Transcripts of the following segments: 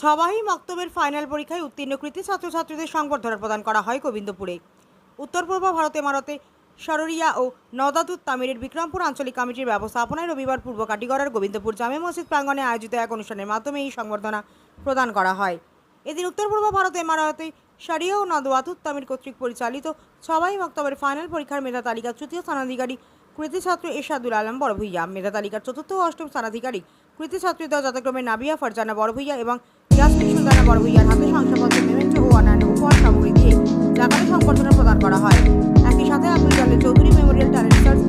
ছবাহী মক্তবের final পরীক্ষায় উত্তীর্ণ কৃতী ছাত্রছাত্রীদের সংবর্ধনা প্রদান করা হয় গোবিন্দপুরে। উত্তর পূর্ব ভারতে মারতে সররিয়া ও নওদাতুত তামিরের বিক্রমপুর আঞ্চলিক কমিটির ব্যবস্থাপনায় রবিবার পূর্ব কাটিগড়ার গোবিন্দপুর জামে মসজিদ প্রাঙ্গণে আয়োজিত এক অনুষ্ঠানের মাধ্যমে এই সংবর্ধনা প্রদান করা হয়। এদিন উত্তর পূর্ব ভারতে মারতে সরিয়া ও নওদাতুত তামির কর্তৃক পরিচালিত ছবাহী মক্তবের ফাইনাল পরীক্ষার মেধা তালিকার তৃতীয় স্থানাধিকারী কৃতী ছাত্র এরশাদুল আলম বড়ভূইয়া, মেধা তালিকার চতুর্থ ও অষ্টম স্থানাধিকারী কৃতী ছাত্রীদের যথাক্রমে নাবিয়া ফারজানা বড়ভূইয়া এবং ইয়াসমিন সুলতানা বড়ভূইয়ার হাতে শংসাপত্র, মেমেন্টো ও অন্যান্য উপহার সামগ্রী দিয়ে জাকাতে সংবর্ধনা প্রদান করা হয়। একই সাথে Abdul জালিল Chowdhury Memorial talent search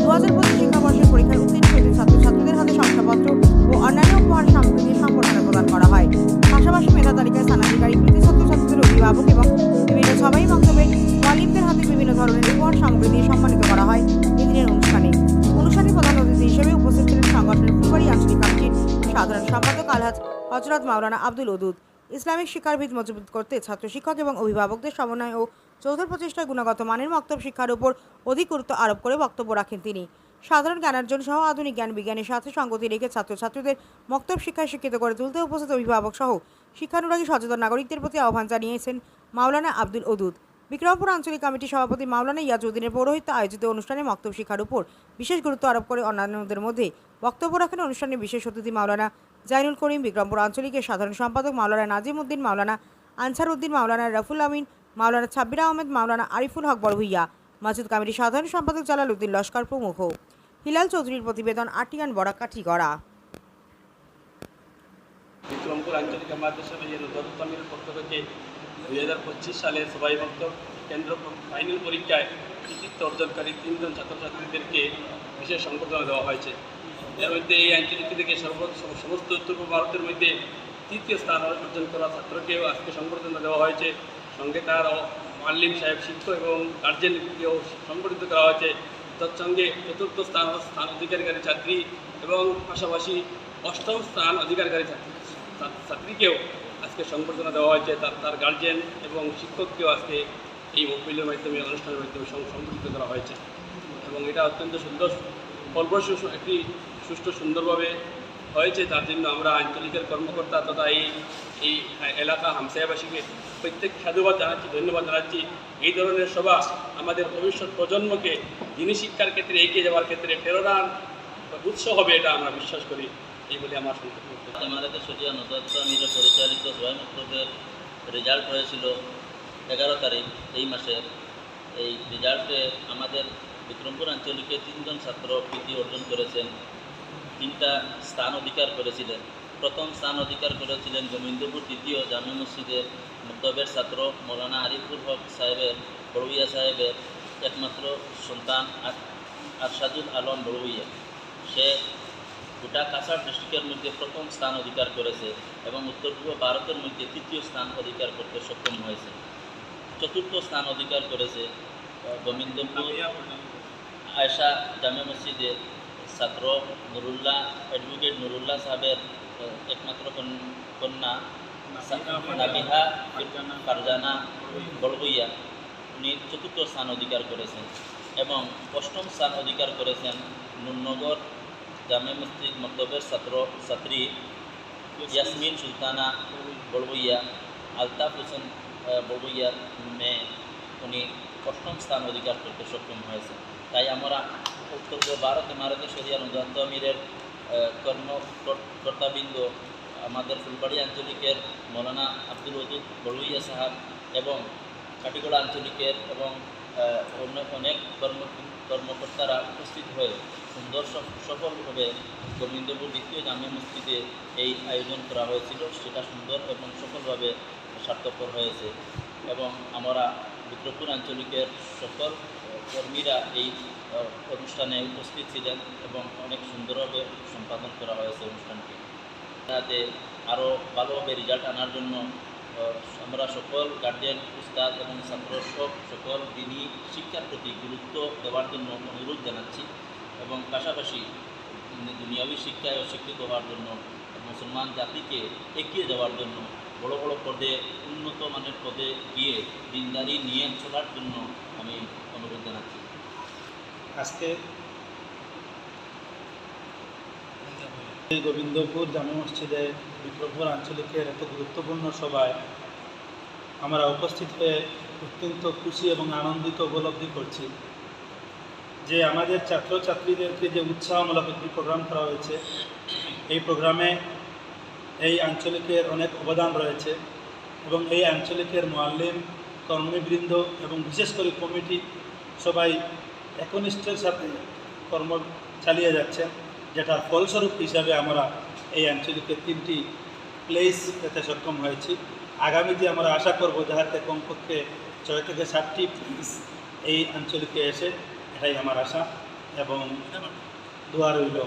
2025 শিক্ষাবর্ষের পরীক্ষার উত্তীর্ণ কৃতী ছাত্রছাত্রীদের হাতে শংসাপত্র ও অন্যান্য উপহার সামগ্রী দিয়ে সংবর্ধনা প্রদান করা হয়। পাশাপাশি মেধা তালিকায় স্থানাধিকারী কৃতী ছাত্রছাত্রীদের অভিভাবক এবং বিভিন্ন ছবাহী মক্তবের ওয়ালিমদের হাতে বিভিন্ন ধরনের উপহার সামগ্রী দিয়ে সম্মানিত করা হয়। এদিনের অনুষ্ঠানে প্রধান অতিথি হিসেবে উপস্থিত ছিলেন সংগঠনের ফুলবাড়ি আঞ্চলিক কমিটির সাধারণ সম্পাদক আলহাজ হযরত মাওলানা আব্দুল ওদুদ। ইসলামিক শিক্ষার ভিত মজবুত করতে ছাত্র শিক্ষক এবং অভিভাবকদের সমন্বয় ও যৌথ প্রচেষ্টায় গুণগত মানের মক্তব শিক্ষার উপর অধিক গুরুত্ব আরোপ করে বক্তব্য রাখেন তিনি। সাধারণ জ্ঞানার্জন সহ আধুনিক জ্ঞান বিজ্ঞানের সাথে সঙ্গতি রেখে ছাত্রছাত্রীদের মক্তব শিক্ষায় শিক্ষিত করে তুলতে উপস্থিত অভিভাবক সহ শিক্ষানুরাগী সচেতন নাগরিকদের প্রতি আহ্বান জানিয়েছেন মাওলানা আব্দুল ওদুদ। বিক্রমপুর আঞ্চলিক কমিটির সভাপতি মাওলানা ইয়াজউদ্দিনের পৌরোহিত্যে আয়োজিত অনুষ্ঠানে মক্তব শিক্ষার উপর বিশেষ গুরুত্ব আরোপ করে অন্যান্যদের মধ্যে বক্তব্য রাখেন অনুষ্ঠানে বিশেষ অতিথি মাওলানা জাইনুল করিম, বিক্রমপুর আঞ্চলিকের সাধারণ সম্পাদক মাওলানা নাজিম উদ্দিন, মাওলানা আনসার উদ্দিন, মাওলানা রফুল আমিন, মাওলানা ছাব্বির আহমেদ, মাওলানা আরিফুল হক বড়ভূইয়া, মসজিদ কমিটির সাধারণ সম্পাদক জালাল উদ্দিন লস্কর প্রমুখ। হিলাল চৌধুরীর প্রতিবেদন, আটিয়ান বড়া কাঠিগড়া। বিক্রমপুর আঞ্চলিক মাদ্রাসা নওদাতুত তামিরের পক্ষ থেকে 2025 সালের ছবাহী মক্তব কেন্দ্র ফাইনাল পরীক্ষায় কৃতিত্ব অর্জনকারী 3 জন ছাত্রছাত্রীদেরকে বিশেষ সংবর্ধনা দেওয়া হয়েছে। এর মধ্যে এই আঞ্চলিক থেকে সমস্ত উত্তর পূর্ব ভারতের মধ্যে তৃতীয় স্থান অর্জন করা ছাত্রকেও আজকে সংবর্ধনা দেওয়া হয়েছে। সঙ্গে তার মাল্লিম সাহেব, শিক্ষক এবং গার্জেনকেও সংবর্ধিত করা হয়েছে। তৎসঙ্গে চতুর্থ স্থান অধিকারী ছাত্রী এবং পাশাপাশি অষ্টম স্থান অধিকারী ছাত্রীকেও আজকে সংবর্ধনা দেওয়া হয়েছে। তার গার্জেন এবং শিক্ষককেও আজকে এই মহফিলের মাধ্যমে, অনুষ্ঠানের মাধ্যমে সংবর্ধিত করা হয়েছে এবং এটা অত্যন্ত সুন্দর, ফলপ্রসূ একটি সুষ্ঠু সুন্দরভাবে হয়েছে। তার জন্য আমরা আঞ্চলিকের কর্মকর্তা তথা এই এলাকা হামসায়াবাসীকে প্রত্যেক সাধুবাদ জানাচ্ছি, ধন্যবাদ জানাচ্ছি। এই ধরনের সভা আমাদের ভবিষ্যৎ প্রজন্মকে দিনী শিক্ষার ক্ষেত্রে এগিয়ে যাওয়ার ক্ষেত্রে প্রেরণার উৎস হবে, এটা আমরা বিশ্বাস করি। এই বলে আমার সংক্ষেপ মারতে সরিয়া নওদাতুত তামির পরিচালিত ছবাহী মক্তবের রেজাল্ট হয়েছিল 11 তারিখ এই মাসের। এই রেজাল্টে আমাদের বিক্রমপুর আঞ্চলিকে 3 জন ছাত্র কৃতি অর্জন করেছেন, 3টা স্থান অধিকার করেছিলেন। প্রথম স্থান অধিকার করেছিলেন গোবিন্দপুর দ্বিতীয় জামে মসজিদের মক্তবের ছাত্র মৌলানা আরিফুল হক সাহেবের বড়ভূইয়া সাহেবের একমাত্র সন্তান এরশাদুল আলম বড়ভূইয়া। সে গোটা কাছাড় ডিস্ট্রিক্টের মধ্যে প্রথম স্থান অধিকার করেছে এবং উত্তর পূর্ব ভারতের মধ্যে তৃতীয় স্থান অধিকার করতে সক্ষম হয়েছে। চতুর্থ স্থান অধিকার করেছে গোবিন্দপুর আয়েশা জামে মসজিদের ছাত্র নুরুল্লাহ, অ্যাডভোকেট নুরুল্লাহ সাহেবের একমাত্র কন্যা নাবিহা ফারজানা বড়ভূইয়া। উনি চতুর্থ স্থান অধিকার করেছেন এবং অষ্টম স্থান অধিকার করেছেন নুরনগর জামে মসজিদ মক্তবের ছাত্রী ইয়াসমিন সুলতানা বড়ভূইয়া। আলতাফ হোসেন বড়ভূইয়ার মেয়ে, উনি অষ্টম স্থান অধিকার করতে সক্ষম হয়েছে। তাই আমরা উত্তর ভারতে মারতে সরিয়া নওদাতুত তামিরের কর্মকর্তাবৃন্দ, আমাদের ফুলবাড়ি আঞ্চলিকের মৌলানা আব্দুল ওদুদ বড়ভূইয়া সাহেব এবং কাঠিগড়া আঞ্চলিকের এবং অনেক কর্মকর্তারা উপস্থিত হয়ে সুন্দর সফলভাবে গোবিন্দপুর দ্বিতীয় জামে মসজিদে এই আয়োজন করা হয়েছিল। সেটা সুন্দর এবং সফলভাবে সার্থকর হয়েছে এবং আমরা বিক্রমপুর আঞ্চলিকের সকল কর্মীরা এই অনুষ্ঠানে উপস্থিত ছিলেন এবং অনেক সুন্দরভাবে সম্পাদন করা হয়েছে অনুষ্ঠানটি। যাতে আরও ভালোভাবে রেজাল্ট আনার জন্য আমরা সকল গার্জিয়ান, উস্তাদ এবং ছাত্র সকল দিনী শিক্ষার প্রতি গুরুত্ব দেওয়ার জন্য অনুরোধ জানাচ্ছি এবং পাশাপাশি দুনিয়াবী শিক্ষায় শিক্ষিত হওয়ার জন্য মুসলমান জাতিকে এগিয়ে যাওয়ার জন্য বড় বড় পদে, উন্নত মানের পদে গিয়ে দিনদারি নিয়ে চলার জন্য আমি অনুরোধ জানাচ্ছি। আজকে এই গোবিন্দপুর জামে মসজিদে বিক্রমপুর আঞ্চলিকের এত গুরুত্বপূর্ণ সভায় আমরা উপস্থিত হয়ে অত্যন্ত খুশি এবং আনন্দিত উপলব্ধি করছি যে আমাদের ছাত্রছাত্রীদেরকে যে উৎসাহমূলক একটি প্রোগ্রাম করা হয়েছে, এই প্রোগ্রামে এই আঞ্চলিকের অনেক অবদান রয়েছে এবং এই আঞ্চলিকের মুআল্লিম, কর্মীবৃন্দ এবং বিশেষ করে কমিটি সবাই একনিষ্ঠের সাথে কর্ম চালিয়ে যাচ্ছেন, যেটার ফলস্বরূপ হিসাবে আমরা এই আঞ্চলিকের 3টি প্লেস পেতে সক্ষম হয়েছি। আগামীতে আমরা আশা করব যাহাতে কমপক্ষে 6 থেকে 7টি প্লেস এই আঞ্চলিকে এসে, এটাই আমার আশা এবং দোয়া রইল।